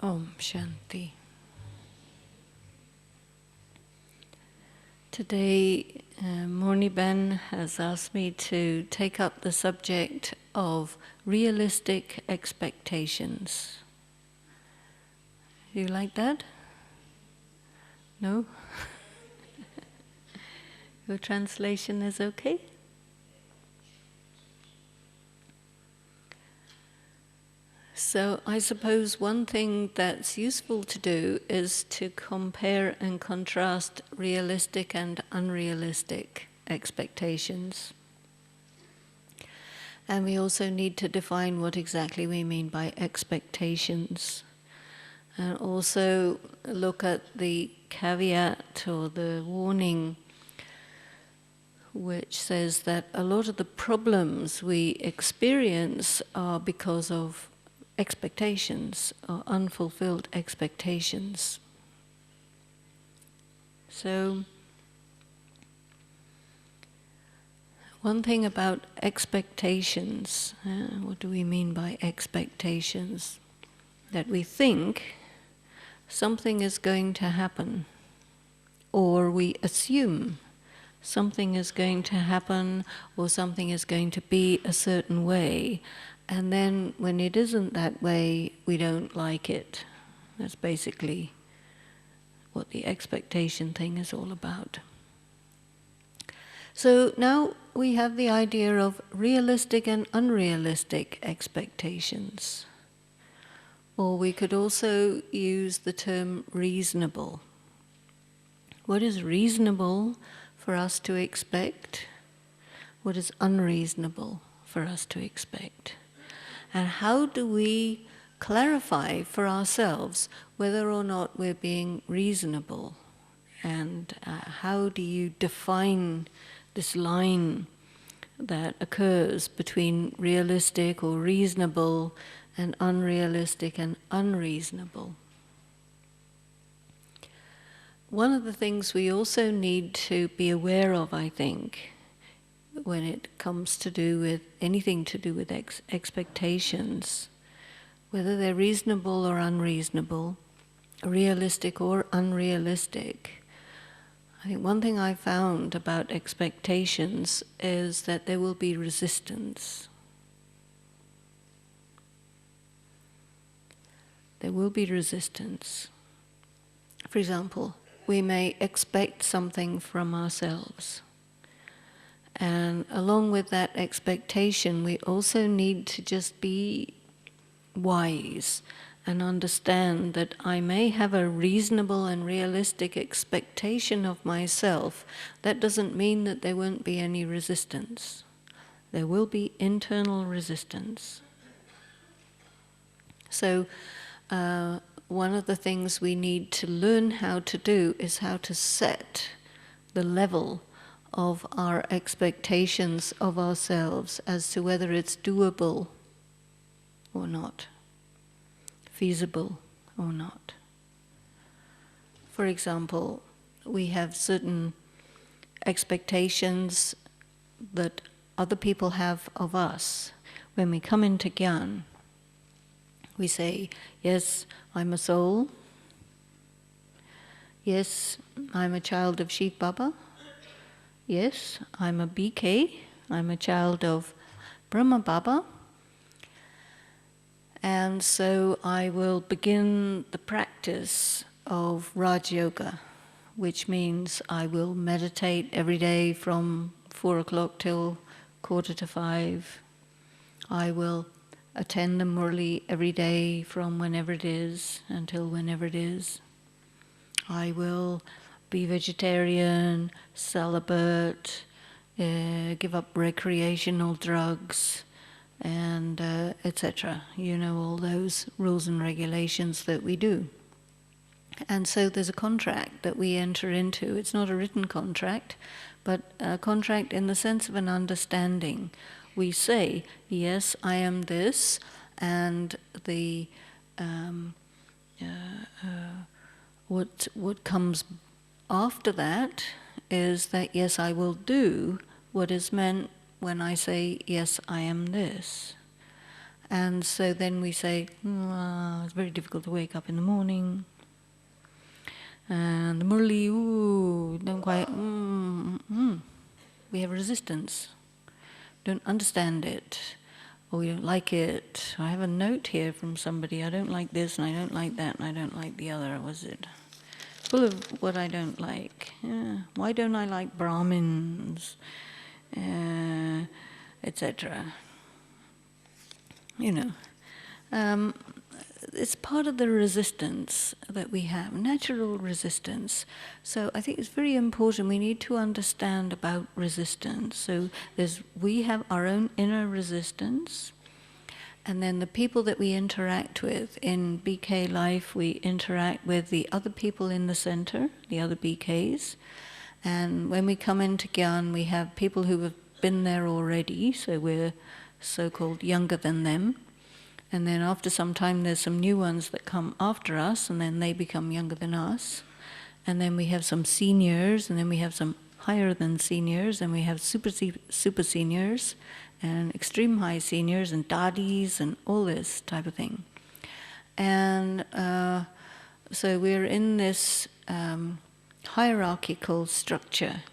Om Shanti. Today, Morni-ben has asked me to take up the subject of realistic expectations. You like that? No? Your translation is okay? So I suppose one thing that's useful to do is to compare and contrast realistic and unrealistic expectations. And we also need to define what exactly we mean by expectations. And also look at the caveat or the warning which says that a lot of the problems we experience are because of expectations or unfulfilled expectations. So, one thing about expectations, what do we mean by expectations? That we think something is going to happen, or we assume something is going to happen, or something is going to be a certain way, and then when it isn't that way, we don't like it. That's basically what the expectation thing is all about. So now we have the idea of realistic and unrealistic expectations. Or we could also use the term reasonable. What is reasonable for us to expect? What is unreasonable for us to expect? And how do we clarify for ourselves whether or not we're being reasonable? And how do you define this line that occurs between realistic or reasonable and unrealistic and unreasonable? One of the things we also need to be aware of, I think, when it comes to do with anything to do with expectations, whether they're reasonable or unreasonable, realistic or unrealistic, I think one thing I found about expectations is that there will be resistance. There will be resistance. For example, we may expect something from ourselves. And along with that expectation, we also need to just be wise and understand that I may have a reasonable and realistic expectation of myself. That doesn't mean that there won't be any resistance. There will be internal resistance. So, one of the things we need to learn how to do is how to set the level of our expectations of ourselves as to whether it's doable or not, feasible or not. For example, we have certain expectations that other people have of us. When we come into Gyan, we say, yes, I'm a soul. Yes, I'm a child of Shiv Baba. Yes, I'm a BK. I'm a child of Brahma Baba. And so I will begin the practice of Raj Yoga, which means I will meditate every day from 4 o'clock till 4:45. I will attend the Murli every day from whenever it is until whenever it is. I will be vegetarian, celibate, give up recreational drugs, and etc. You know, all those rules and regulations that we do. And so there's a contract that we enter into. It's not a written contract, but a contract in the sense of an understanding. We say, yes, I am this, and the what comes after that is that, yes, I will do what is meant when I say, yes, I am this. And so then we say, it's very difficult to wake up in the morning. And the murli, don't quite, we have resistance. Don't understand it, or we don't like it. I have a note here from somebody, I don't like this, and I don't like that, and I don't like the other. Was it full of what I don't like? Why don't I like Brahmins, etc.? It's part of the resistance that we have, natural resistance. So I think it's very important, we need to understand about resistance. So we have our own inner resistance, and then the people that we interact with in BK life, we interact with the other people in the center, the other BKs. And when we come into Gyan, we have people who have been there already, so we're so-called younger than them. And then after some time, there's some new ones that come after us, and then they become younger than us. And then we have some seniors, and then we have some higher than seniors, and we have super seniors, and extreme high seniors, and daddies, and all this type of thing. And so we're in this hierarchical structure.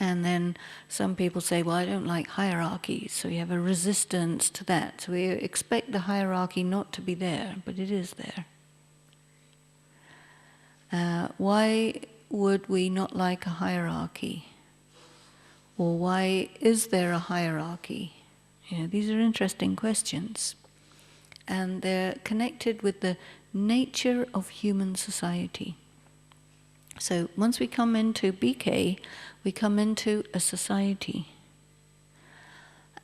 And then some people say, well, I don't like hierarchies, so you have a resistance to that. So we expect the hierarchy not to be there, but it is there. Why would we not like a hierarchy? Or why is there a hierarchy? These are interesting questions. And they're connected with the nature of human society. So once we come into BK, we come into a society.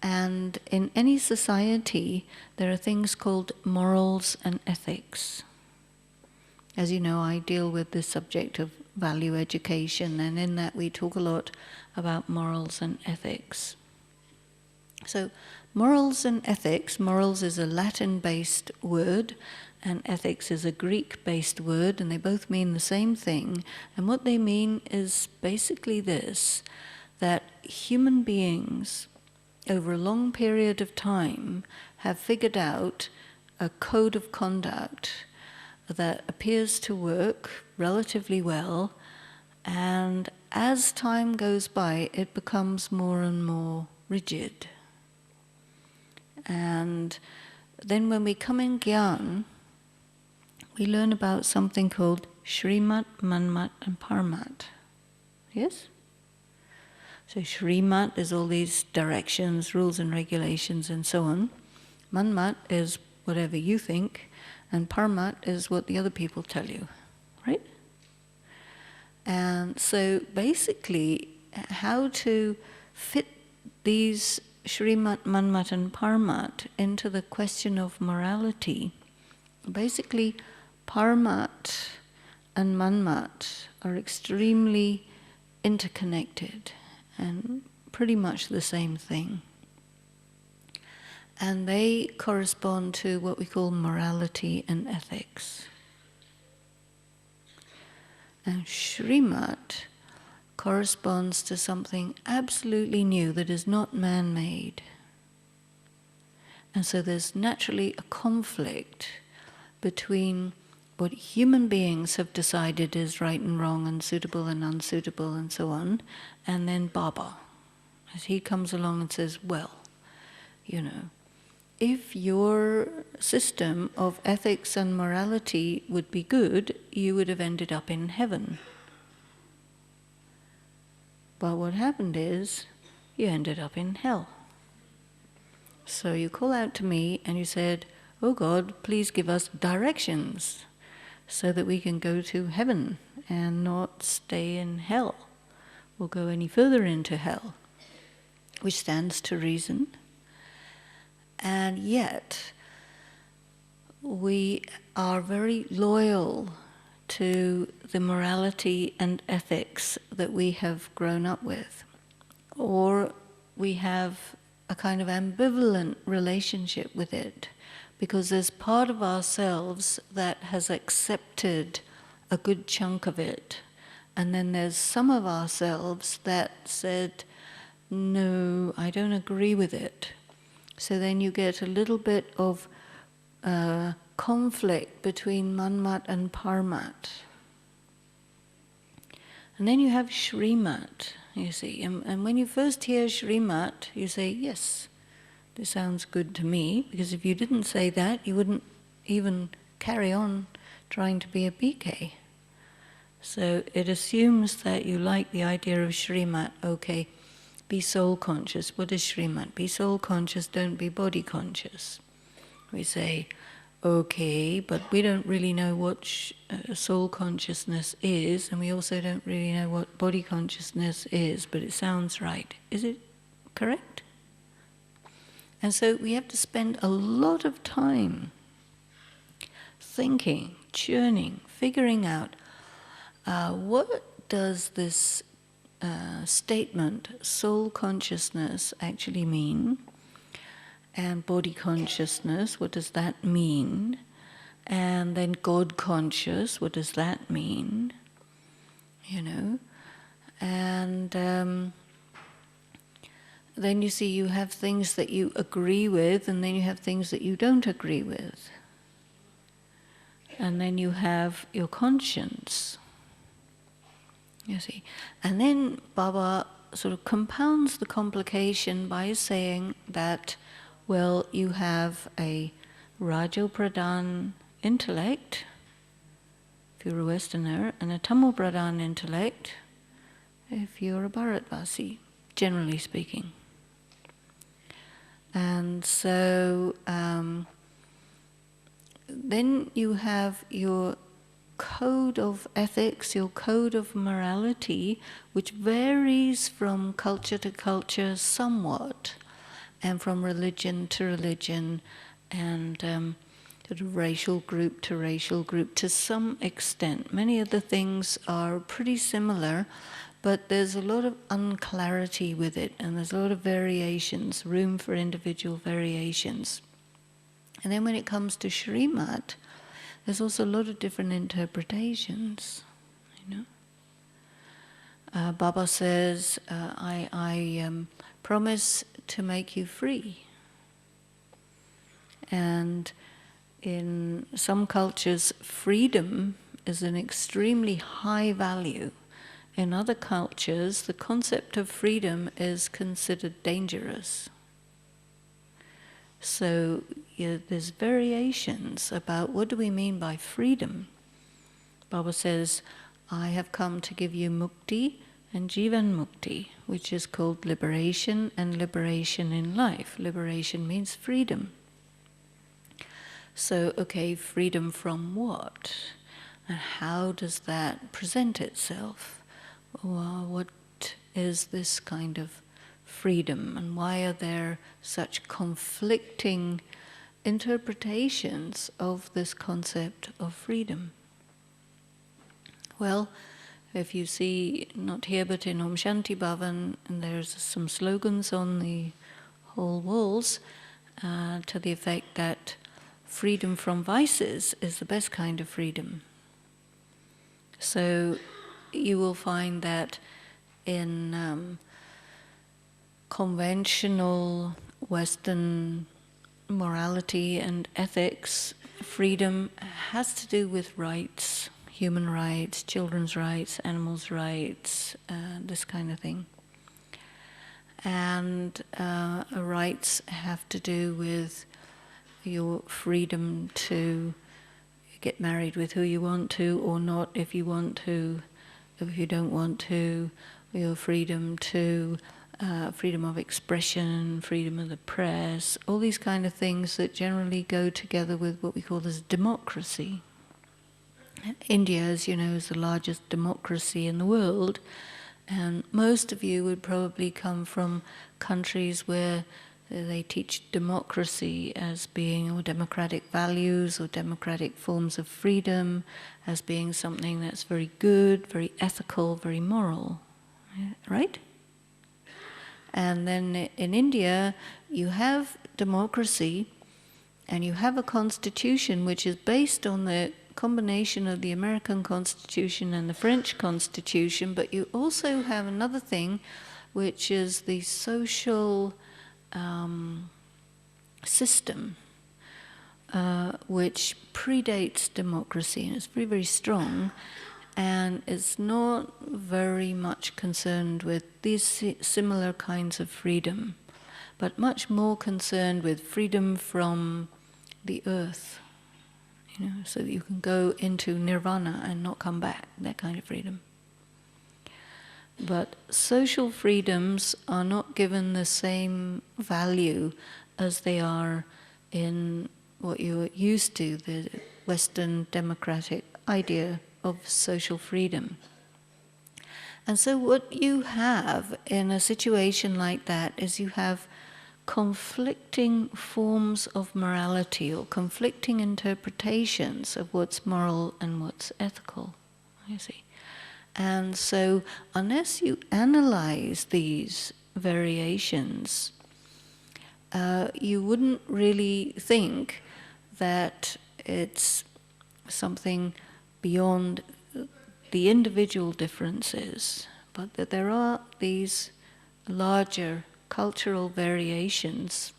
And in any society, there are things called morals and ethics. As you know, I deal with this subject of value education, and in that we talk a lot about morals and ethics. So morals and ethics, morals is a Latin-based word, and ethics is a Greek-based word, and they both mean the same thing. And what they mean is basically this, that human beings, over a long period of time, have figured out a code of conduct that appears to work relatively well, and as time goes by, it becomes more and more rigid. And then when we come in Gyan, we learn about something called Shrimat, Manmat, and Parmat. Yes? So Shrimat is all these directions, rules and regulations, and so on. Manmat is whatever you think, and Parmat is what the other people tell you, right? And so basically, how to fit these Shrimat, Manmat, and Parmat into the question of morality. Basically, Parmat and Manmat are extremely interconnected and pretty much the same thing. And they correspond to what we call morality and ethics. And Shrimat corresponds to something absolutely new that is not man-made. And so there's naturally a conflict between what human beings have decided is right and wrong and suitable and unsuitable and so on, and then Baba, as he comes along and says, well, if your system of ethics and morality would be good, you would have ended up in heaven. But what happened is, you ended up in hell. So you call out to me and you said, oh God, please give us directions so that we can go to heaven and not stay in hell or go any further into hell, which stands to reason. And yet, we are very loyal to the morality and ethics that we have grown up with. Or we have a kind of ambivalent relationship with it, because there's part of ourselves that has accepted a good chunk of it, and then there's some of ourselves that said, no, I don't agree with it. So then you get a little bit of conflict between Manmat and Parmat. And then you have Shrimat, you see. And when you first hear Shrimat, you say, yes, this sounds good to me, because if you didn't say that, you wouldn't even carry on trying to be a BK. So it assumes that you like the idea of Shrimat. Okay, be soul conscious. What is Shrimat? Be soul conscious, don't be body conscious. We say, okay, but we don't really know what soul consciousness is, and we also don't really know what body consciousness is, but it sounds right. Is it correct? And so we have to spend a lot of time thinking, churning, figuring out what does this statement, soul consciousness, actually mean? And body consciousness, what does that mean? And then God conscious, what does that mean? You know? And then you see you have things that you agree with, and then you have things that you don't agree with. And then you have your conscience, you see. And then Baba sort of compounds the complication by saying that, well, you have a Rajo Pradhan intellect, if you're a Westerner, and a Tamil Pradhan intellect, if you're a Bharatvasi, generally speaking. And so then you have your code of ethics, your code of morality, which varies from culture to culture somewhat, and from religion to religion, and sort of racial group to some extent. Many of the things are pretty similar, but there's a lot of unclarity with it, and there's a lot of variations, room for individual variations. And then when it comes to Shrimat, there's also a lot of different interpretations, you know. Baba says, I promise to make you free. And in some cultures, freedom is an extremely high value. In other cultures, the concept of freedom is considered dangerous. So there's variations about what do we mean by freedom. Baba says, I have come to give you mukti and jivan mukti, which is called liberation and liberation in life. Liberation means freedom. So, okay, freedom from what? And how does that present itself? Well, what is this kind of freedom, and why are there such conflicting interpretations of this concept of freedom? Well, if you see, not here but in Om Shanti Bhavan, and there's some slogans on the whole walls to the effect that freedom from vices is the best kind of freedom. So you will find that in conventional Western morality and ethics, freedom has to do with rights, human rights, children's rights, animals' rights, this kind of thing. And rights have to do with your freedom to get married with who you want to or not if you want to, if you don't want to, your freedom to freedom of expression, freedom of the press, all these kind of things that generally go together with what we call as democracy. India, as you know, is the largest democracy in the world, and most of you would probably come from countries where they teach democracy as being, or democratic values or democratic forms of freedom as being something that's very good, very ethical, very moral, right? And then in India, you have democracy and you have a constitution which is based on the combination of the American Constitution and the French Constitution, but you also have another thing which is the social system which predates democracy, and it's very, very strong, and it's not very much concerned with these similar kinds of freedom, but much more concerned with freedom from the earth, so that you can go into nirvana and not come back, that kind of freedom. But social freedoms are not given the same value as they are in what you're used to, the Western democratic idea of social freedom. And so what you have in a situation like that is you have conflicting forms of morality or conflicting interpretations of what's moral and what's ethical, you see. And so unless you analyze these variations, you wouldn't really think that it's something beyond the individual differences, but that there are these larger cultural variations.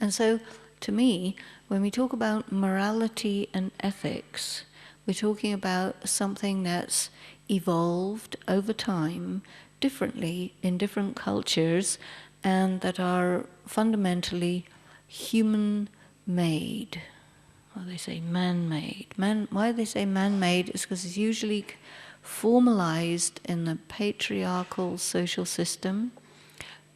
And so, to me, when we talk about morality and ethics, we're talking about something that's evolved over time differently in different cultures and that are fundamentally human-made. Well, they say man-made. Why they say man-made is because it's usually formalized in the patriarchal social system,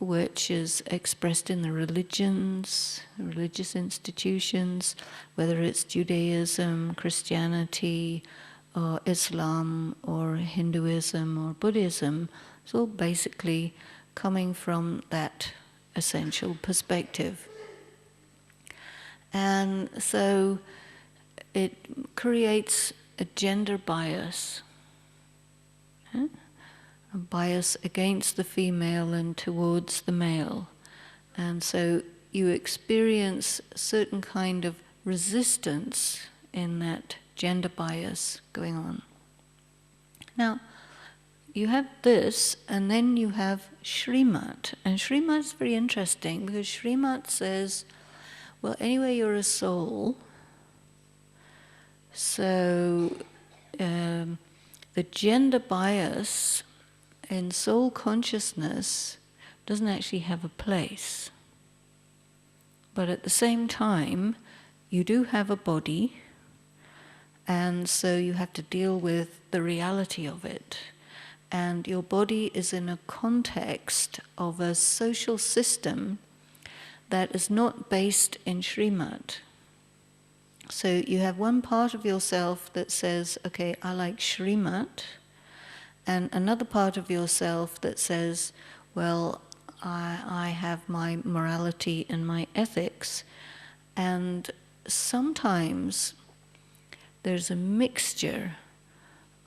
which is expressed in the religions, religious institutions, whether it's Judaism, Christianity, or Islam, or Hinduism, or Buddhism. It's all basically coming from that essential perspective. And so it creates a gender bias, a bias against the female and towards the male. And so you experience a certain kind of resistance in that gender bias going on. Now, you have this, and then you have Srimat. And Srimat is very interesting because Srimat says, well, anyway, you're a soul, so the gender bias in soul consciousness doesn't actually have a place. But at the same time, you do have a body, and so you have to deal with the reality of it. And your body is in a context of a social system that is not based in Srimat. So you have one part of yourself that says, okay, I like Srimat, and another part of yourself that says, well, I have my morality and my ethics. And sometimes there's a mixture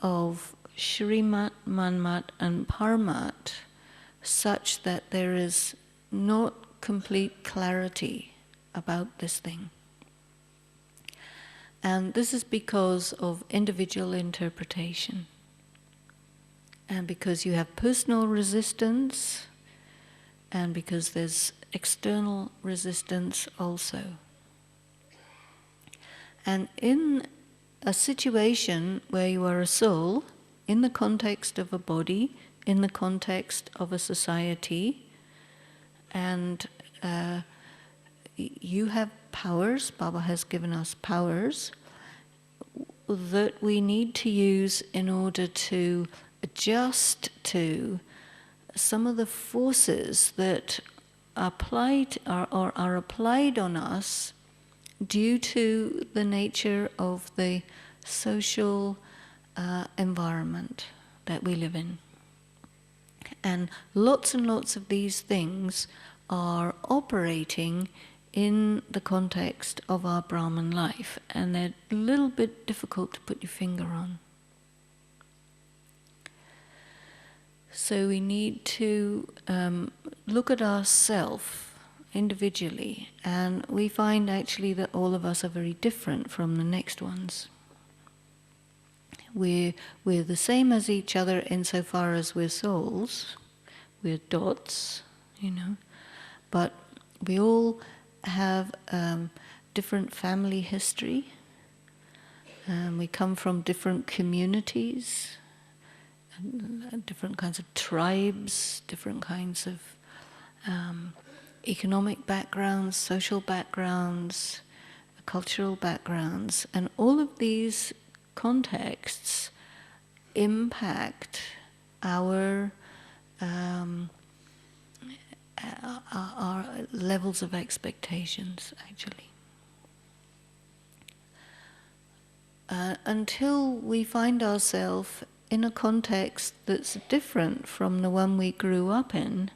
of Shrimat, Manmat, and Parmat, such that there is not complete clarity about this thing. And this is because of individual interpretation. And because you have personal resistance, and because there's external resistance also. And in a situation where you are a soul, in the context of a body, in the context of a society, and you have powers, Baba has given us powers, that we need to use in order to adjust to some of the forces that are applied on us due to the nature of the social environment that we live in. And lots of these things are operating in the context of our Brahman life, and they're a little bit difficult to put your finger on. So we need to look at ourselves individually, and we find actually that all of us are very different from the next ones. We're the same as each other insofar as we're souls, we're dots, but we all have different family history. We come from different communities, different kinds of tribes, different kinds of economic backgrounds, social backgrounds, cultural backgrounds, and all of these contexts impact our levels of expectations, actually. Until we find ourselves in a context that's different from the one we grew up in,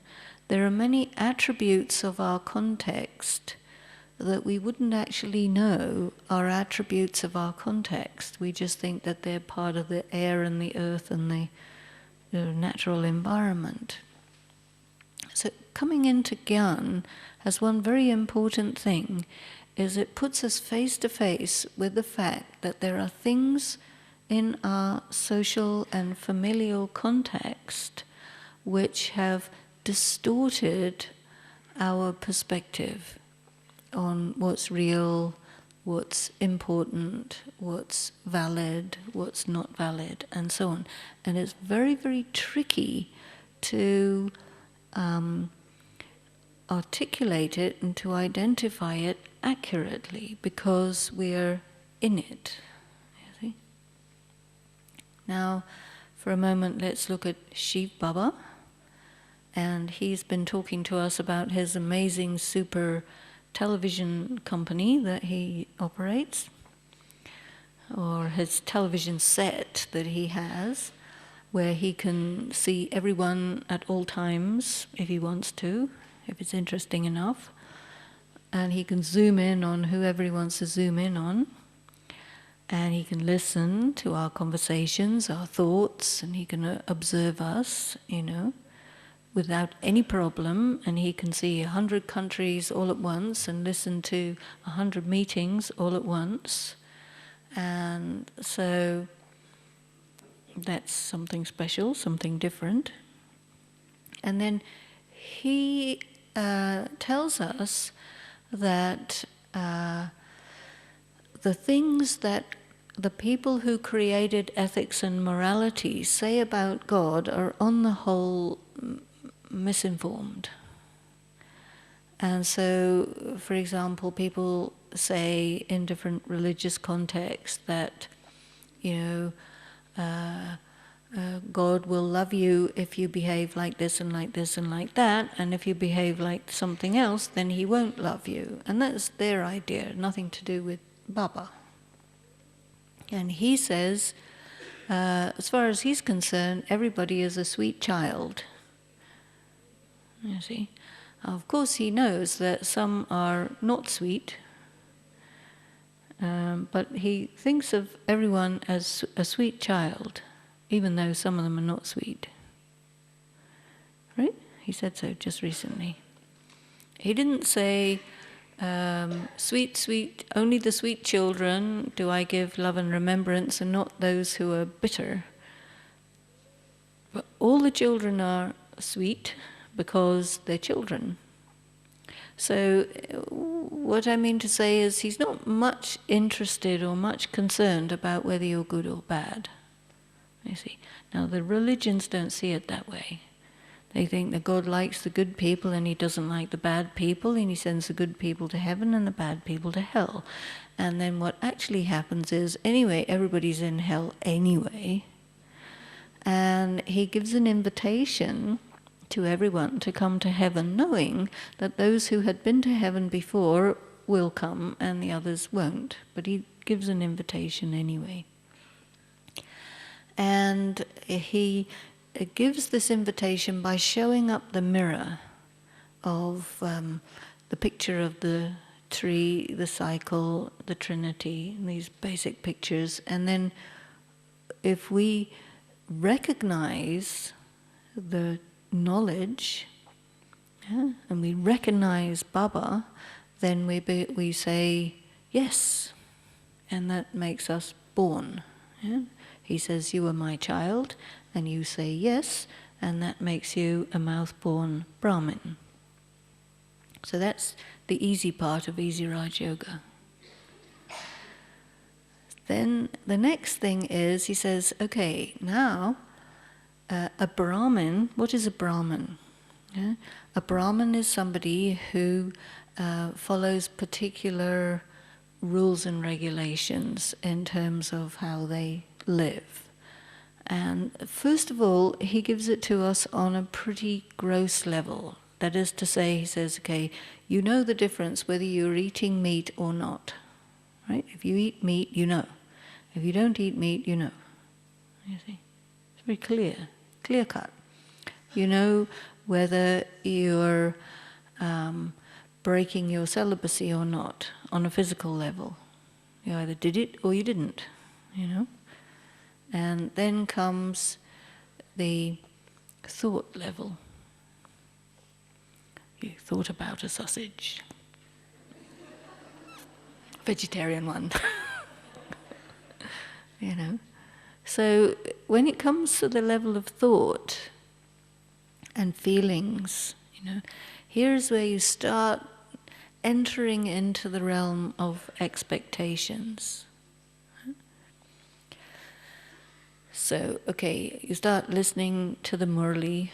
there are many attributes of our context that we wouldn't actually know are attributes of our context. We just think that they're part of the air and the earth and the natural environment. So coming into Gyan has one very important thing, is it puts us face to face with the fact that there are things in our social and familial context which have distorted our perspective on what's real, what's important, what's valid, what's not valid, and so on. And it's very, very tricky to articulate it and to identify it accurately because we're in it. You see? Now, for a moment, let's look at Shiv Baba. And he's been talking to us about his amazing super television company that he operates, or his television set that he has, where he can see everyone at all times if he wants to, if it's interesting enough, and he can zoom in on whoever he wants to zoom in on, and he can listen to our conversations, our thoughts, and he can observe us, without any problem, and he can see 100 countries all at once and listen to 100 meetings all at once. And so that's something special, something different. And then he tells us that the things that the people who created ethics and morality say about God are on the whole misinformed. And so, for example, people say in different religious contexts that, God will love you if you behave like this and like this and like that, and if you behave like something else, then he won't love you. And that's their idea, nothing to do with Baba. And he says, as far as he's concerned, everybody is a sweet child. You see? Of course he knows that some are not sweet, but he thinks of everyone as a sweet child, even though some of them are not sweet. Right? He said so just recently. He didn't say, sweet, sweet, only the sweet children do I give love and remembrance, and not those who are bitter. But all the children are sweet because they're children. So what I mean to say is he's not much interested or much concerned about whether you're good or bad. You see. Now the religions don't see it that way. They think that God likes the good people and he doesn't like the bad people, and he sends the good people to heaven and the bad people to hell. And then what actually happens is, anyway, everybody's in hell anyway. And he gives an invitation to everyone to come to heaven, knowing that those who had been to heaven before will come and the others won't. But he gives an invitation anyway. And he gives this invitation by showing up the mirror of the picture of the tree, the cycle, the Trinity, these basic pictures. And then if we recognize the knowledge, and we recognize Baba, then we say yes, and that makes us born. Yeah? He says, you are my child, and you say yes, and that makes you a mouth-born Brahmin. So that's the easy part of Easy Raj Yoga. Then the next thing is, he says, okay, now a Brahmin, what is a Brahmin? Yeah? A Brahmin is somebody who follows particular rules and regulations in terms of how they live. And first of all, he gives it to us on a pretty gross level. That is to say, he says, okay, you know the difference whether you're eating meat or not. Right? If you eat meat, you know. If you don't eat meat, you know. You see? It's very clear cut. You know whether you're breaking your celibacy or not on a physical level. You either did it or you didn't, you know. And then comes the thought level. You thought about a sausage. Vegetarian one. You know. So when it comes to the level of thought and feelings, you know, here's where you start entering into the realm of expectations. So, okay, you start listening to the Murli,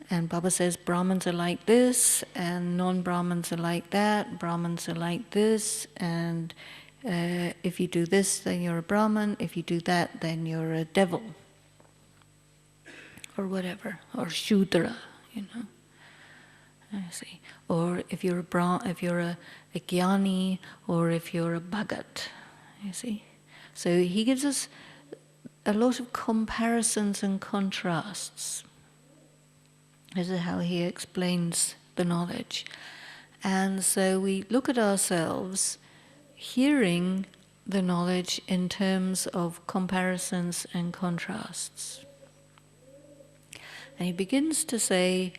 and Baba says Brahmins are like this, and non-Brahmins are like that, Brahmins are like this, and if you do this, then you're a Brahmin, if you do that, then you're a devil, or whatever, or Shudra, you know. I see. Or if you're a Jnani, or if you're a Bhagat, you see. So he gives us a lot of comparisons and contrasts. This is how he explains the knowledge. And so we look at ourselves hearing the knowledge in terms of comparisons and contrasts. And he begins to say,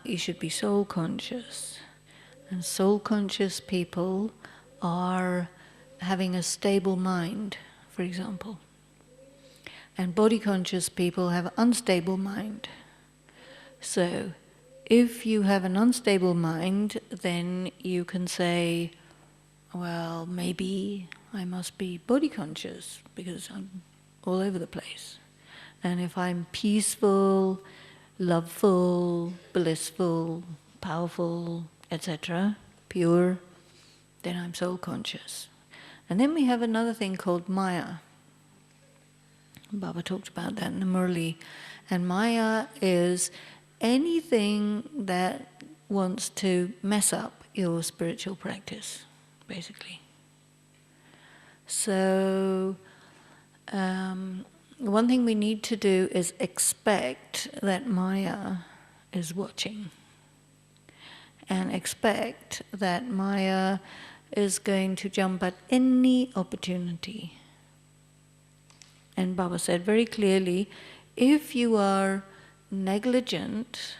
you should be soul conscious. And soul conscious people are having a stable mind, for example. And body conscious people have an unstable mind. So if you have an unstable mind, then you can say, well, maybe I must be body conscious because I'm all over the place. And if I'm peaceful, loveful, blissful, powerful, etc., pure, then I'm soul conscious. And then we have another thing called Maya. Baba talked about that in the Murli. And Maya is anything that wants to mess up your spiritual practice, basically. So one thing we need to do is expect that Maya is watching, and expect that Maya is going to jump at any opportunity. And Baba said very clearly, if you are negligent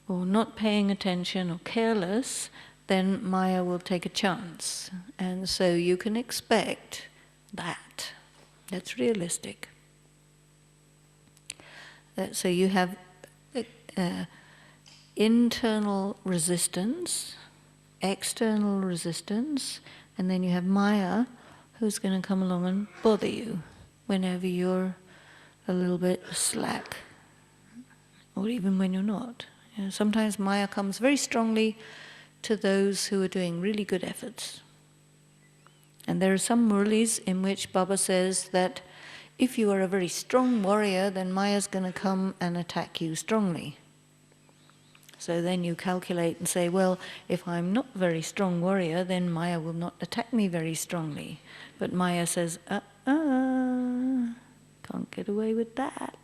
or not paying attention or careless, then Maya will take a chance. And so you can expect that. That's realistic. So you have internal resistance, external resistance, and then you have Maya who's going to come along and bother you whenever you're a little bit slack, or even when you're not. You know, sometimes Maya comes very strongly to those who are doing really good efforts. And there are some murlis in which Baba says that if you are a very strong warrior, then Maya's going to come and attack you strongly. So then you calculate and say, well, if I'm not a very strong warrior, then Maya will not attack me very strongly. But Maya says, can't get away with that.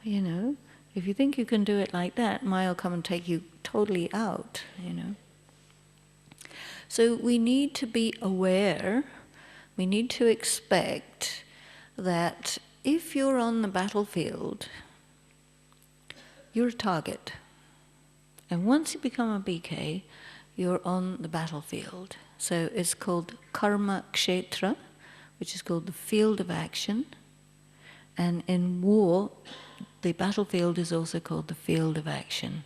You know, if you think you can do it like that, Maya will come and take you totally out, you know. So we need to be aware, we need to expect that if you're on the battlefield, you're a target. And once you become a BK, you're on the battlefield. So it's called Karma Kshetra, which is called the field of action. And in war, the battlefield is also called the field of action.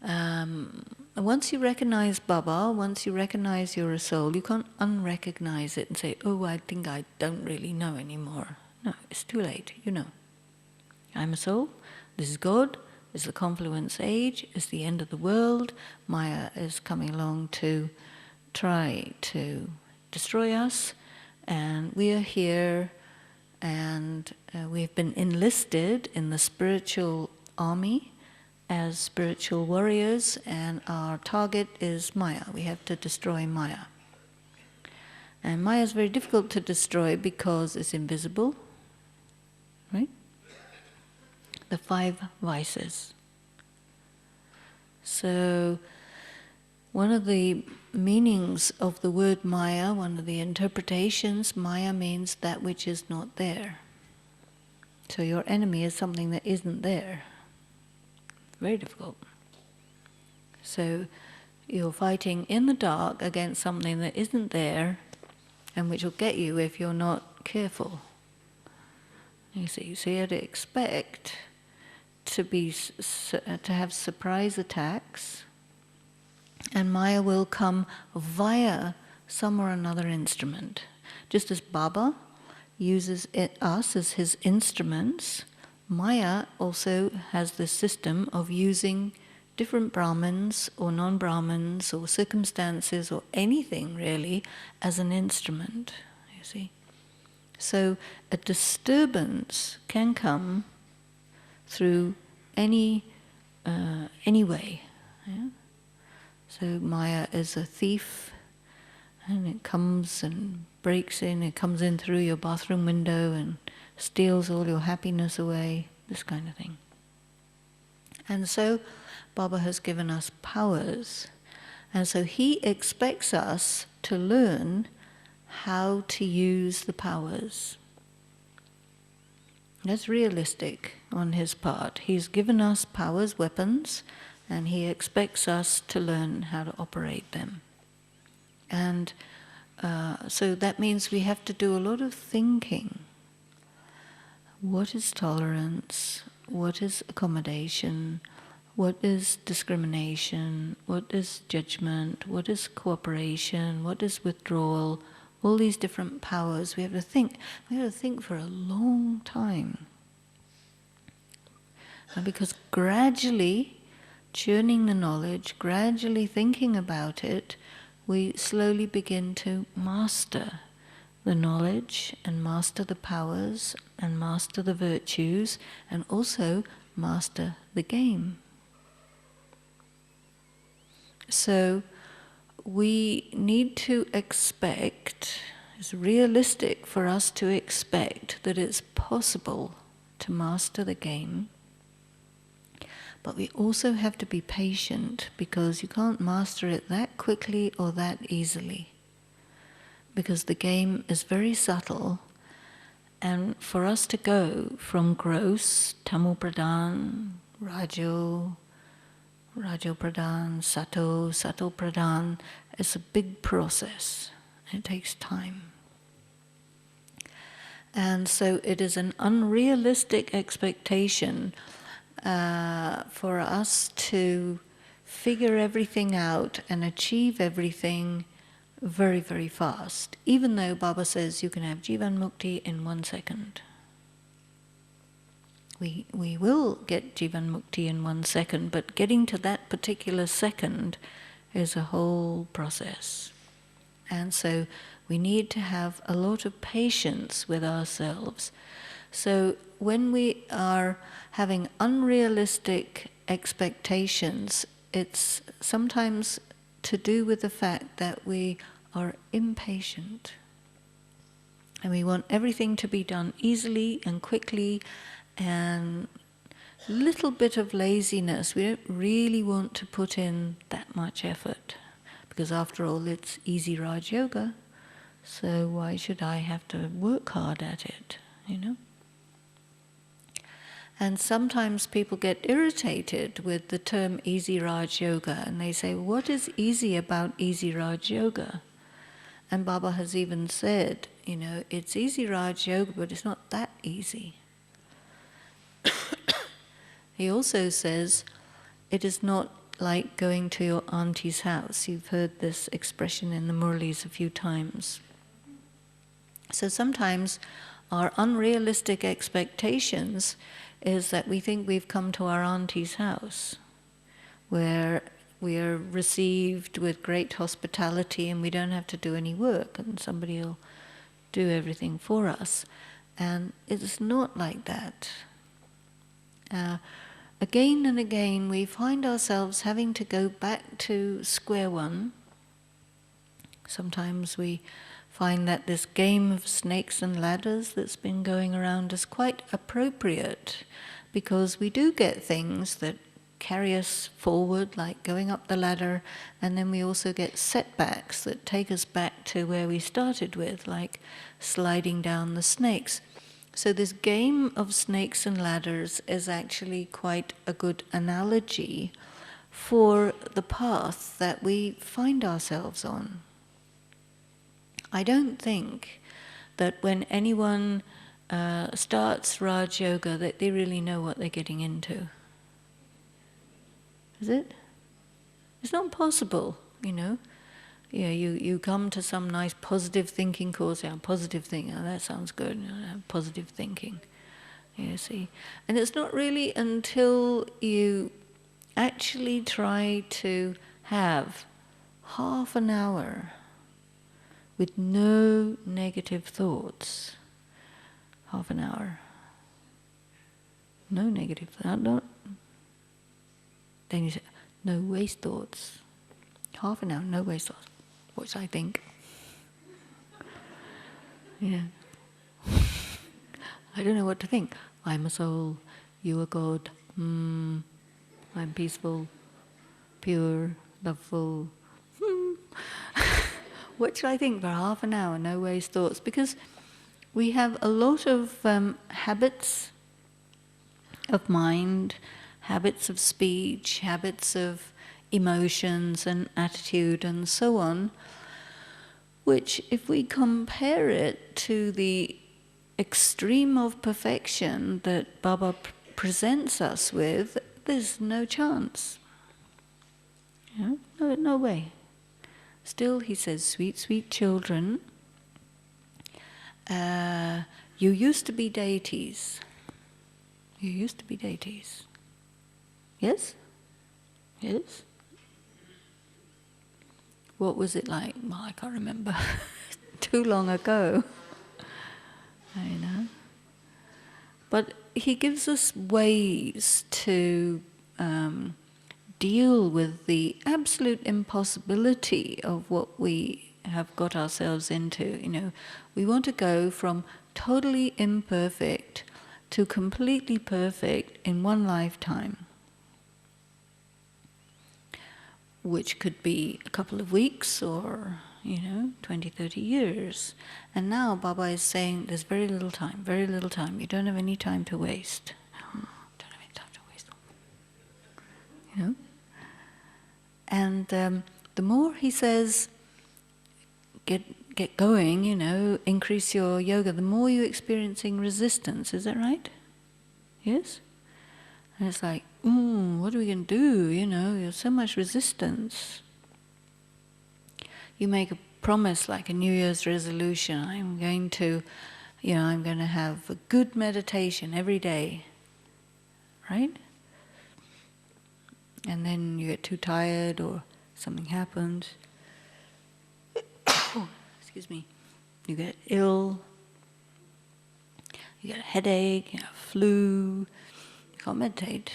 Once you recognize Baba, once you recognize you're a soul, you can't unrecognize it and say, oh, I think I don't really know anymore. No, it's too late, you know. I'm a soul, this is God, this is the confluence age, it's the end of the world, Maya is coming along to try to destroy us, and we are here, and we've been enlisted in the spiritual army as spiritual warriors, and our target is Maya. We have to destroy Maya. And Maya is very difficult to destroy because it's invisible, right? The 5 vices. So one of the meanings of the word Maya, one of the interpretations, Maya means that which is not there. So your enemy is something that isn't there. Very difficult. So you're fighting in the dark against something that isn't there and which will get you if you're not careful. You see, so you have to expect to have surprise attacks, and Maya will come via some or another instrument. Just as Baba uses us as his instruments, Maya also has this system of using different Brahmins or non-Brahmins or circumstances or anything really as an instrument, you see. So a disturbance can come through any way. Yeah? So Maya is a thief, and it comes and breaks in, it comes in through your bathroom window and steals all your happiness away, this kind of thing. And so Baba has given us powers, and so he expects us to learn how to use the powers. That's realistic on his part. He's given us powers, weapons, and he expects us to learn how to operate them. And so that means we have to do a lot of thinking. What is tolerance? What is accommodation? What is discrimination? What is judgment? What is cooperation? What is withdrawal? All these different powers, we have to think. We have to think for a long time. Because gradually, churning the knowledge, gradually thinking about it, we slowly begin to master the knowledge and master the powers and master the virtues and also master the game. So we need to expect, it's realistic for us to expect that it's possible to master the game, but we also have to be patient because you can't master it that quickly or that easily. Because the game is very subtle, and for us to go from gross, Tamu Pradhan, Rajo Pradhan, Sato Pradhan, it's a big process. It takes time. And so it is an unrealistic expectation for us to figure everything out and achieve everything very, very fast, even though Baba says you can have Jivan Mukti in 1 second. We will get Jivan Mukti in 1 second, but getting to that particular second is a whole process. And so we need to have a lot of patience with ourselves. So when we are having unrealistic expectations, it's sometimes to do with the fact that we are impatient. And we want everything to be done easily and quickly, and a little bit of laziness. We don't really want to put in that much effort, because after all, it's easy Raj Yoga, so why should I have to work hard at it, you know? And sometimes people get irritated with the term Easy Raj Yoga, and they say, what is easy about Easy Raj Yoga? And Baba has even said, you know, it's Easy Raj Yoga, but it's not that easy. He also says, it is not like going to your auntie's house. You've heard this expression in the Murlis a few times. So sometimes our unrealistic expectations is that we think we've come to our auntie's house, where we are received with great hospitality and we don't have to do any work and somebody will do everything for us. And it's not like that. Again and again we find ourselves having to go back to square one. Sometimes we find that this game of snakes and ladders that's been going around is quite appropriate, because we do get things that carry us forward, like going up the ladder, and then we also get setbacks that take us back to where we started with, like sliding down the snakes. So this game of snakes and ladders is actually quite a good analogy for the path that we find ourselves on. I don't think that when anyone starts Raj Yoga that they really know what they're getting into. Is it? It's not possible, you know. Yeah, you come to some nice positive thinking course. Yeah, positive thinking. Oh, that sounds good. You know, positive thinking. You see, and it's not really until you actually try to have half an hour with no negative thoughts. Half an hour. No negative thoughts. Then you say, no waste thoughts. Half an hour, no waste thoughts. What should I think? Yeah. I don't know what to think. I'm a soul, you are God. I'm peaceful, pure, loveful. What should I think for half an hour? No waste thoughts. Because we have a lot of habits of mind, habits of speech, habits of emotions and attitude and so on, which if we compare it to the extreme of perfection that Baba presents us with, there's no chance. You know? No way. Still, he says, sweet, sweet children, you used to be deities. You used to be deities. Yes? Yes? What was it like? Well, I can't remember. Too long ago. I know. But he gives us ways to deal with the absolute impossibility of what we have got ourselves into. You know, we want to go from totally imperfect to completely perfect in one lifetime, which could be a couple of weeks or, 20, 30 years. And now Baba is saying there's very little time, very little time. You don't have any time to waste. Don't have any time to waste. You know? And the more he says, get going, increase your yoga, the more you're experiencing resistance. Is that right? Yes? And it's like, what are we going to do? There's so much resistance. You make a promise, like a New Year's resolution. I'm going to have a good meditation every day. Right? And then you get too tired or something happens. Excuse me. You get ill. You get a headache, you have flu. You can't meditate.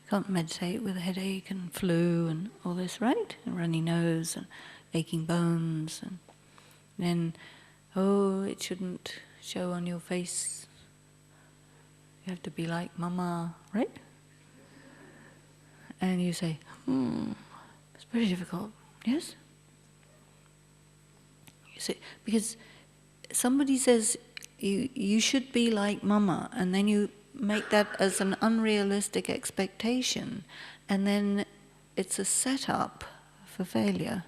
You can't meditate with a headache and flu and all this, right? And runny nose and aching bones. And then, it shouldn't show on your face. You have to be like Mama, right? And you say, it's very difficult. Yes? You say, because somebody says, you should be like Mama, and then you make that as an unrealistic expectation, and then it's a setup for failure,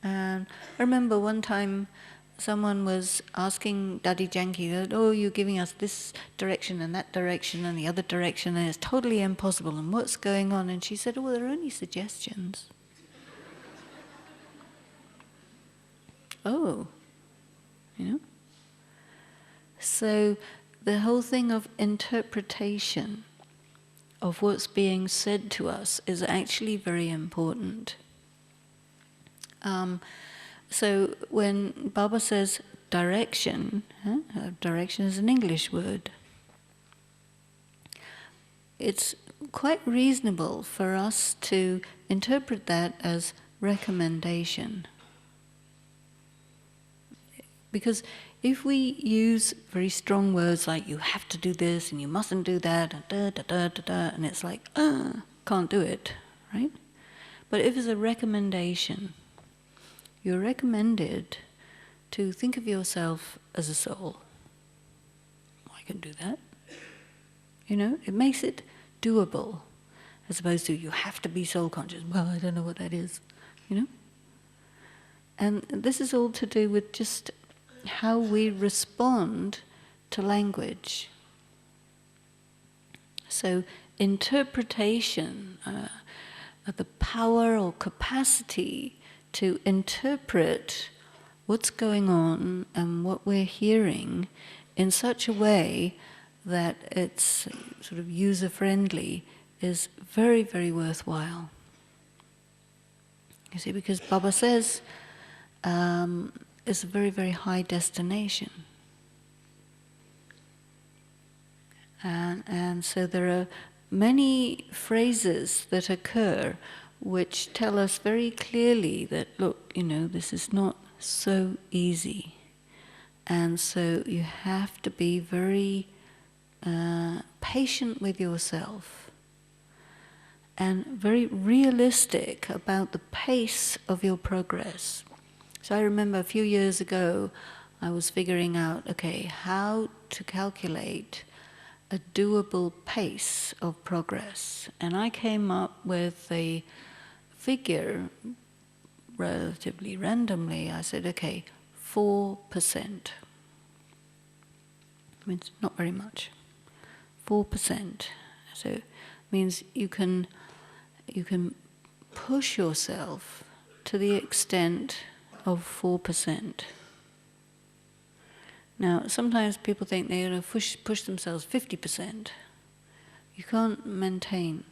And I remember one time someone was asking Daddy Janki that, oh, you're giving us this direction and that direction and the other direction, and it's totally impossible, and what's going on? And she said, oh, they're only suggestions. Oh, you know? So the whole thing of interpretation of what's being said to us is actually very important. So when Baba says direction, direction is an English word, it's quite reasonable for us to interpret that as recommendation. Because if we use very strong words like you have to do this and you mustn't do that, and it's like, can't do it, right? But if it's a recommendation, you're recommended to think of yourself as a soul. I can do that. You know, it makes it doable, as opposed to you have to be soul conscious. Well, I don't know what that is, you know? And this is all to do with just how we respond to language. So interpretation, the power or capacity to interpret what's going on and what we're hearing in such a way that it's sort of user-friendly is very, very worthwhile. You see, because Baba says it's a very, very high destination. And so there are many phrases that occur which tell us very clearly that, look, you know, this is not so easy. And so you have to be very patient with yourself and very realistic about the pace of your progress. So I remember a few years ago, I was figuring out, okay, how to calculate a doable pace of progress. And I came up with a figure relatively randomly. I said, okay, 4%. I mean, it's not very much. 4%. So it means you can push yourself to the extent of 4%. Now, sometimes people think they're going to push themselves 50%. You can't maintain.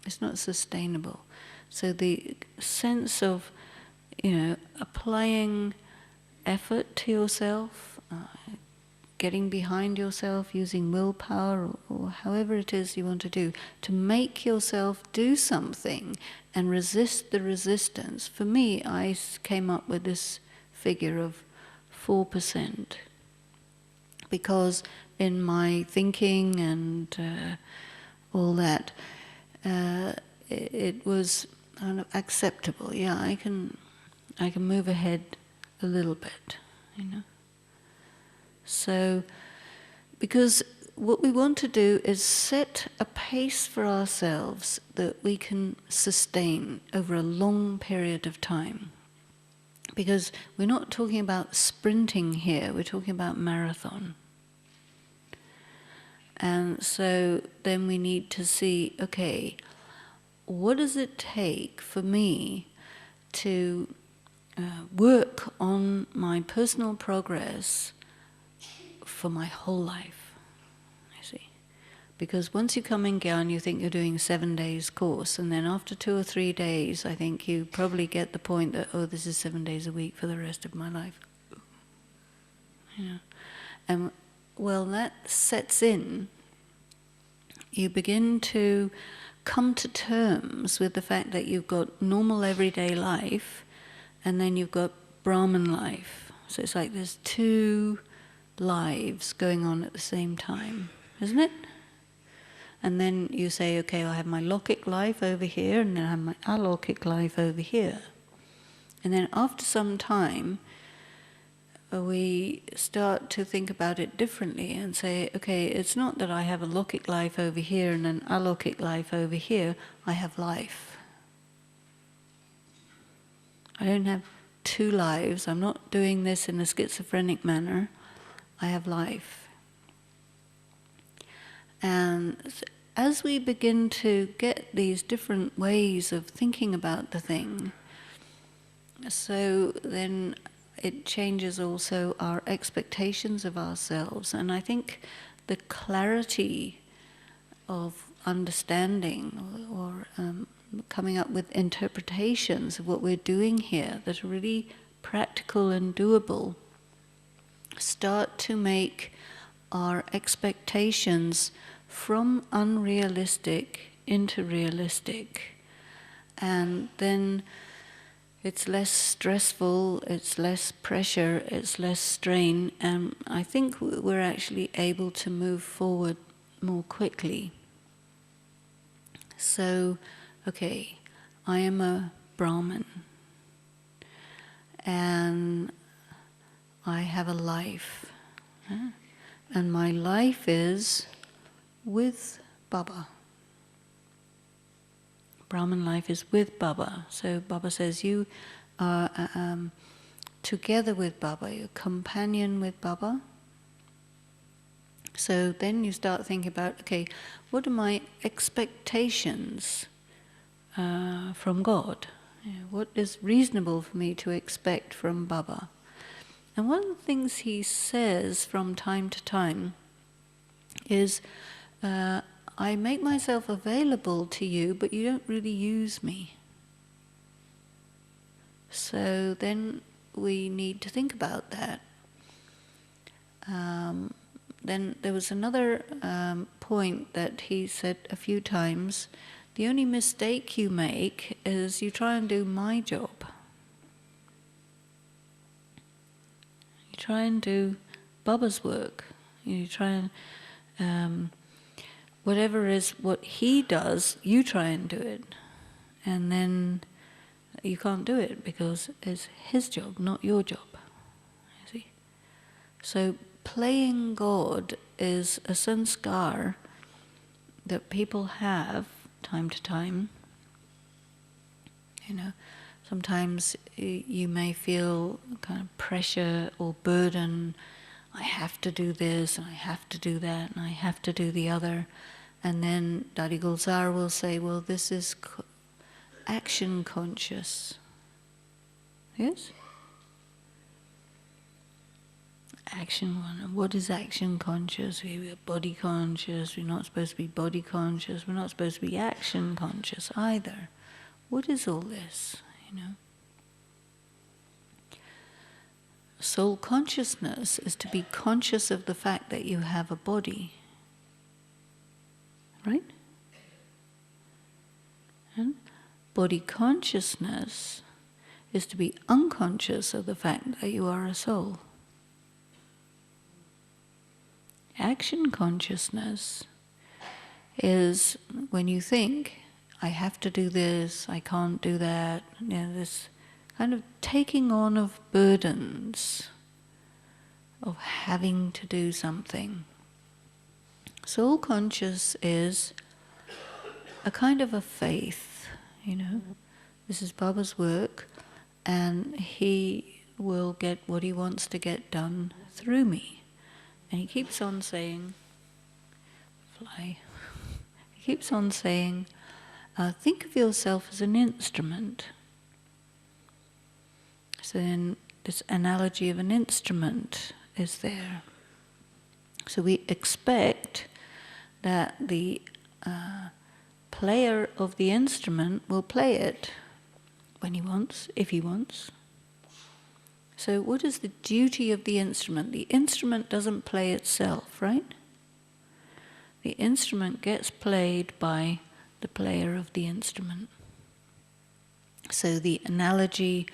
It's not sustainable. So the sense of, you know, applying effort to yourself, getting behind yourself, using willpower, or however it is you want to make yourself do something and resist the resistance. For me, I came up with this figure of 4%. Because in my thinking and all that, it was kind of acceptable. Yeah, I can move ahead a little bit, you know. So, because what we want to do is set a pace for ourselves that we can sustain over a long period of time. Because we're not talking about sprinting here, we're talking about marathon. And so then we need to see, okay, what does it take for me to work on my personal progress for my whole life, you see? Because once you come in Gyan, you think you're doing 7 days course, and then after 2 or 3 days, I think you probably get the point that, oh, this is 7 days a week for the rest of my life. You know? And well, that sets in. You begin to come to terms with the fact that you've got normal everyday life, and then you've got Brahman life. So it's like there's 2 lives going on at the same time, isn't it? And then you say, okay, I have my Lokik life over here, and then I have my Alokik life over here. And then after some time, we start to think about it differently and say, okay, it's not that I have a Lokik life over here and an Alokik life over here, I have life. I don't have two lives. I'm not doing this in a schizophrenic manner. I have life. And as we begin to get these different ways of thinking about the thing, so then it changes also our expectations of ourselves. And I think the clarity of understanding or coming up with interpretations of what we're doing here that are really practical and doable start to make our expectations from unrealistic into realistic. And then it's less stressful, it's less pressure, it's less strain, and I think we're actually able to move forward more quickly. So, okay, I am a Brahmin, and I have a life, and my life is with Baba. Brahman life is with Baba. So Baba says you are together with Baba, you're companion with Baba. So then you start thinking about, okay, what are my expectations from God? What is reasonable for me to expect from Baba? And one of the things he says from time to time is, I make myself available to you, but you don't really use me. So then we need to think about that. Then there was another point that he said a few times, the only mistake you make is you try and do my job. You try and do Baba's work. You try and whatever is what he does, you try and do it. And then you can't do it because it's his job, not your job. You see? So playing God is a sanskar that people have time to time. You know, sometimes you may feel kind of pressure or burden. I have to do this, and I have to do that, and I have to do the other. And then Daddy Gulzar will say, well, this is action conscious. Yes? Action one. What is action conscious? We're body conscious. We're not supposed to be body conscious. We're not supposed to be action conscious either. What is all this? You know? Soul consciousness is to be conscious of the fact that you have a body. Right? And body consciousness is to be unconscious of the fact that you are a soul. Action consciousness is when you think, I have to do this, I can't do that, you know, this kind of taking on of burdens, of having to do something. Soul conscious is a kind of a faith, you know. This is Baba's work, and he will get what he wants to get done through me. And he keeps on saying, fly, he keeps on saying, think of yourself as an instrument. So then this analogy of an instrument is there. So we expect that the player of the instrument will play it when he wants, if he wants. So what is the duty of the instrument? The instrument doesn't play itself, right? The instrument gets played by the player of the instrument. So the analogy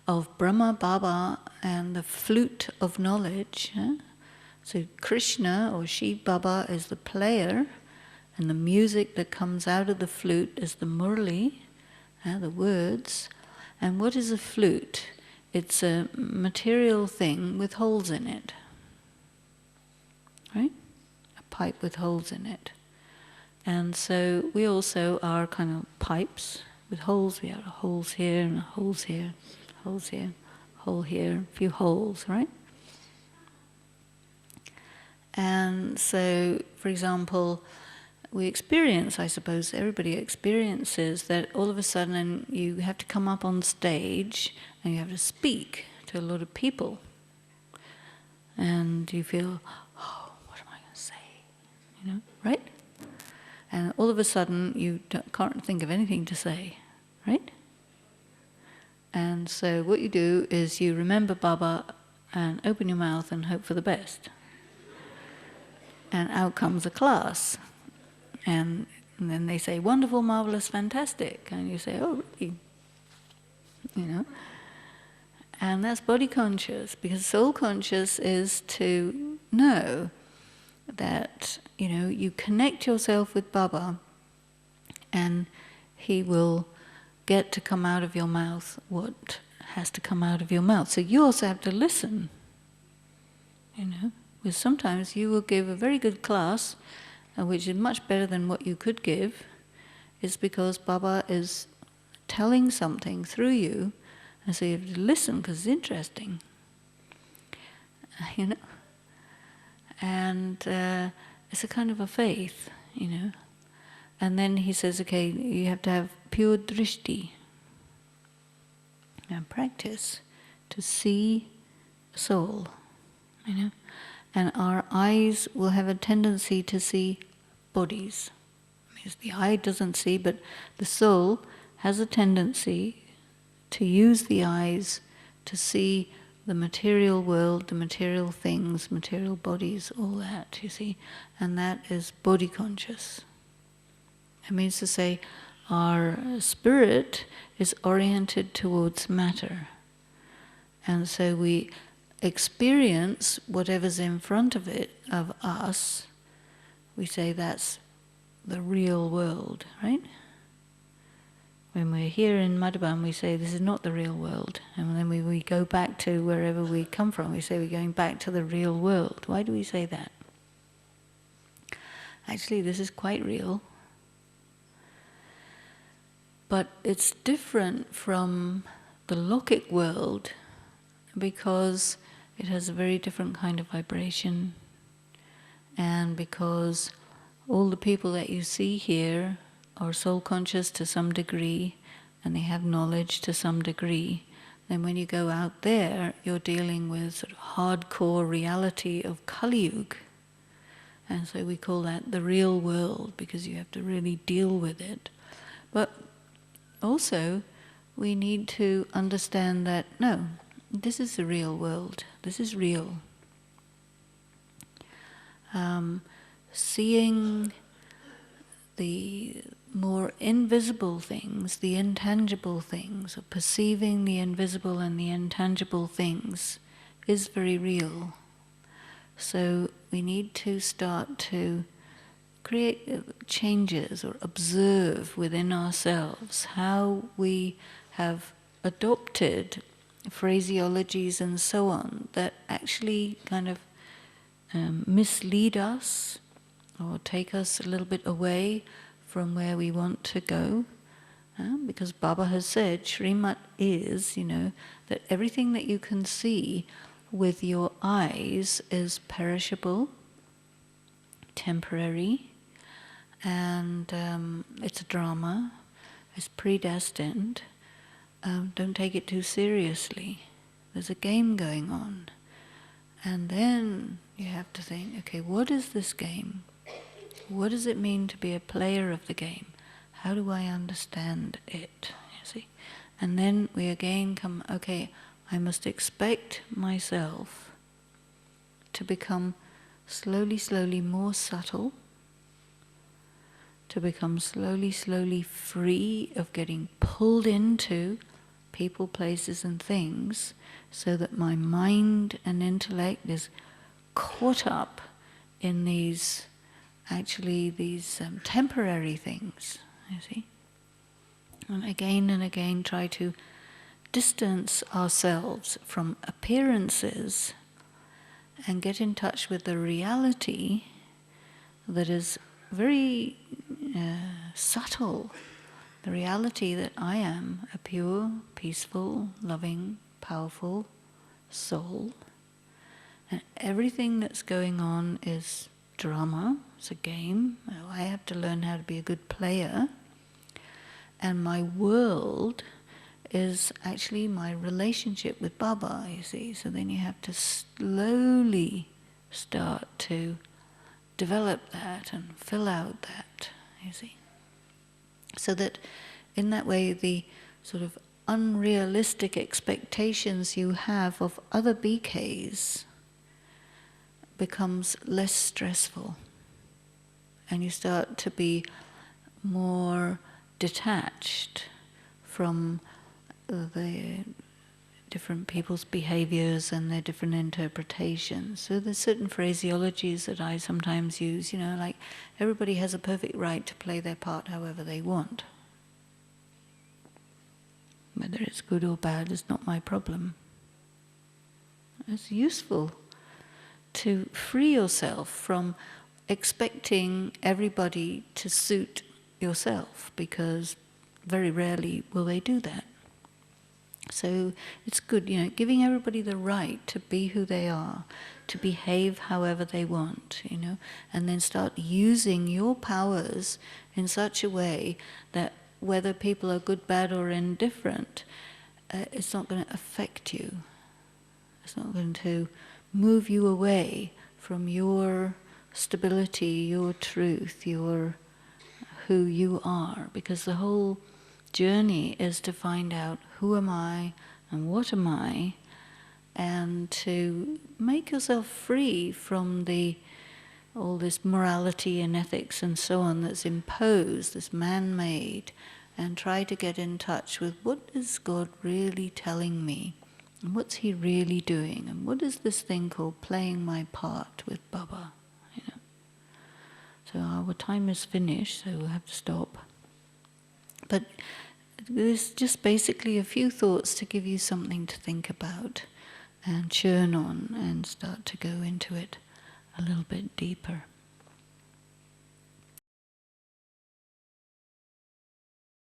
of Brahma Baba and the flute of knowledge. So Krishna or Shiv Baba is the player, and the music that comes out of the flute is the murli, the words. And what is a flute? It's a material thing with holes in it. Right? A pipe with holes in it. And so we also are kind of pipes with holes. We have holes here and holes here, holes here, hole here, a few holes, right? And so, for example, we experience, I suppose everybody experiences, that all of a sudden you have to come up on stage and you have to speak to a lot of people. And you feel, oh, what am I going to say? You know, right? And all of a sudden you can't think of anything to say, right? And so what you do is you remember Baba and open your mouth and hope for the best. And out comes a class. And then they say, wonderful, marvelous, fantastic. And you say, oh, really? You know? And that's body conscious, because soul conscious is to know that, you know, you connect yourself with Baba and he will get to come out of your mouth what has to come out of your mouth. So you also have to listen, you know. Because sometimes you will give a very good class, which is much better than what you could give, is because Baba is telling something through you, and so you have to listen because it's interesting, you know. And it's a kind of a faith, you know. And then he says, okay, you have to have pure drishti, and practice to see soul, you know. And our eyes will have a tendency to see bodies. Because the eye doesn't see, but the soul has a tendency to use the eyes to see the material world, the material things, material bodies, all that, you see. And that is body conscious. It means to say our spirit is oriented towards matter. And so we experience whatever's in front of us, we say that's the real world, right? When we're here in Madhavan, we say this is not the real world. And then we go back to wherever we come from, we say we're going back to the real world. Why do we say that? Actually, this is quite real. But it's different from the Lokic world because it has a very different kind of vibration, and because all the people that you see here are soul conscious to some degree, and they have knowledge to some degree. Then when you go out there, you're dealing with sort of hardcore reality of Kali Yuga. And so we call that the real world, because you have to really deal with it. But also, we need to understand that, no, this is the real world. This is real. Seeing the more invisible things, the intangible things, or perceiving the invisible and the intangible things is very real. So we need to start to create changes or observe within ourselves how we have adopted phraseologies and so on that actually kind of mislead us or take us a little bit away from where we want to go. Because Baba has said, Srimat is, you know, that everything that you can see with your eyes is perishable, temporary, and it's a drama, it's predestined. Don't take it too seriously. There's a game going on. And then you have to think, okay, what is this game? What does it mean to be a player of the game? How do I understand it? You see? And then we again come, okay, I must expect myself to become slowly, slowly more subtle, to become slowly, slowly free of getting pulled into people, places and things, so that my mind and intellect is caught up in these temporary things, you see. And again try to distance ourselves from appearances and get in touch with the reality that is very subtle. The reality that I am a pure, peaceful, loving, powerful soul, and everything that's going on is drama, it's a game. I have to learn how to be a good player, and my world is actually my relationship with Baba, you see. So then you have to slowly start to develop that and fill out that, you see. So that in that way the sort of unrealistic expectations you have of other BKs becomes less stressful, and you start to be more detached from the different people's behaviors and their different interpretations. So there's certain phraseologies that I sometimes use, like everybody has a perfect right to play their part however they want. Whether it's good or bad is not my problem. It's useful to free yourself from expecting everybody to suit yourself, because very rarely will they do that. So it's good, giving everybody the right to be who they are, to behave however they want, and then start using your powers in such a way that whether people are good, bad, or indifferent, it's not going to affect you. It's not going to move you away from your stability, your truth, your who you are, because the whole journey is to find out who am I and what am I, and to make yourself free from all this morality and ethics and so on that's imposed, that's man-made, and try to get in touch with what is God really telling me, and what's He really doing, and what is this thing called playing my part with Baba. So our time is finished, so we'll have to stop. But there's just basically a few thoughts to give you something to think about and churn on and start to go into it a little bit deeper.